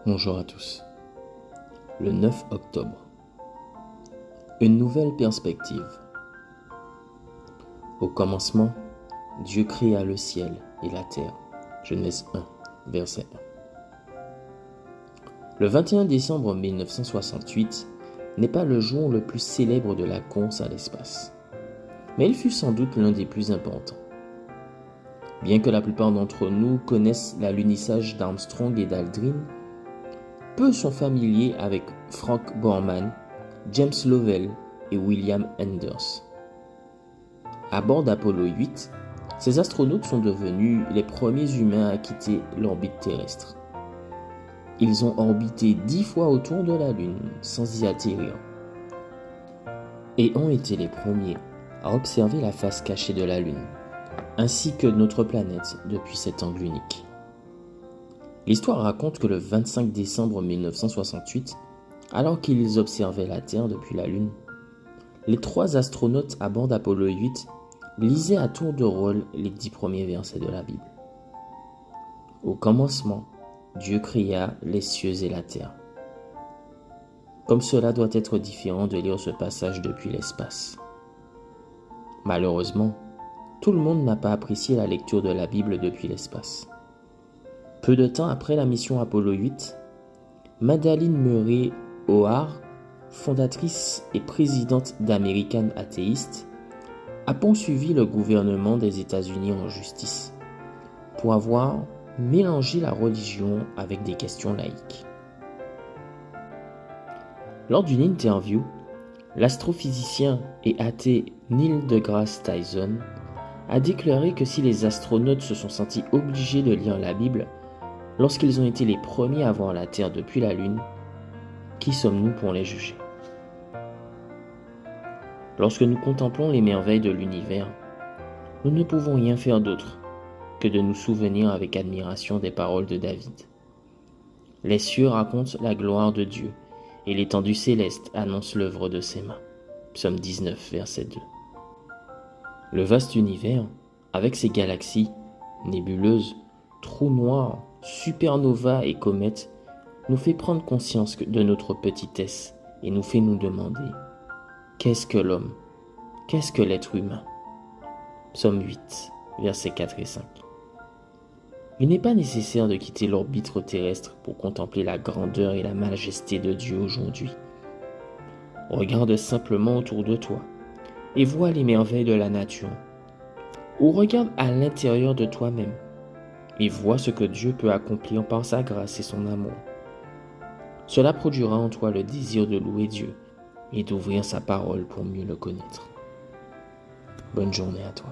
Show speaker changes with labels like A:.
A: Bonjour à tous. Le 9 octobre. Une nouvelle perspective. Au commencement, Dieu créa le ciel et la terre. Genèse 1, verset 1. Le 21 décembre 1968 n'est pas le jour le plus célèbre de la course à l'espace, mais il fut sans doute l'un des plus importants. Bien que la plupart d'entre nous connaissent l'alunissage d'Armstrong et d'Aldrin, peu sont familiers avec Frank Borman, James Lovell et William Enders. À bord d'Apollo 8, ces astronautes sont devenus les premiers humains à quitter l'orbite terrestre. Ils ont orbité 10 fois autour de la Lune sans y atterrir et ont été les premiers à observer la face cachée de la Lune, ainsi que notre planète depuis cet angle unique. L'histoire raconte que le 25 décembre 1968, alors qu'ils observaient la Terre depuis la Lune, les 3 astronautes à bord d'Apollo 8 lisaient à tour de rôle les 10 premiers versets de la Bible. Au commencement, Dieu créa les cieux et la terre. Comme cela doit être différent de lire ce passage depuis l'espace. Malheureusement, tout le monde n'a pas apprécié la lecture de la Bible depuis l'espace. Peu de temps après la mission Apollo 8, Madalyn Murray O'Hair, fondatrice et présidente d'American Atheist, a poursuivi le gouvernement des États-Unis en justice pour avoir mélangé la religion avec des questions laïques. Lors d'une interview, l'astrophysicien et athée Neil deGrasse Tyson a déclaré que si les astronautes se sont sentis obligés de lire la Bible lorsqu'ils ont été les premiers à voir la Terre depuis la Lune, qui sommes-nous pour les juger? Lorsque nous contemplons les merveilles de l'univers, nous ne pouvons rien faire d'autre que de nous souvenir avec admiration des paroles de David. Les cieux racontent la gloire de Dieu, et l'étendue céleste annonce l'œuvre de ses mains. Psaume 19, verset 2. Le vaste univers, avec ses galaxies, nébuleuses, trous noirs, supernovas et comètes, nous fait prendre conscience de notre petitesse et nous fait nous demander: qu'est-ce que l'homme? Qu'est-ce que l'être humain? Psaume 8, versets 4 et 5. Il n'est pas nécessaire de quitter l'orbite terrestre pour contempler la grandeur et la majesté de Dieu aujourd'hui. Regarde simplement autour de toi et vois les merveilles de la nature. Ou regarde à l'intérieur de toi-même et vois ce que Dieu peut accomplir par sa grâce et son amour. Cela produira en toi le désir de louer Dieu et d'ouvrir sa parole pour mieux le connaître. Bonne journée à toi.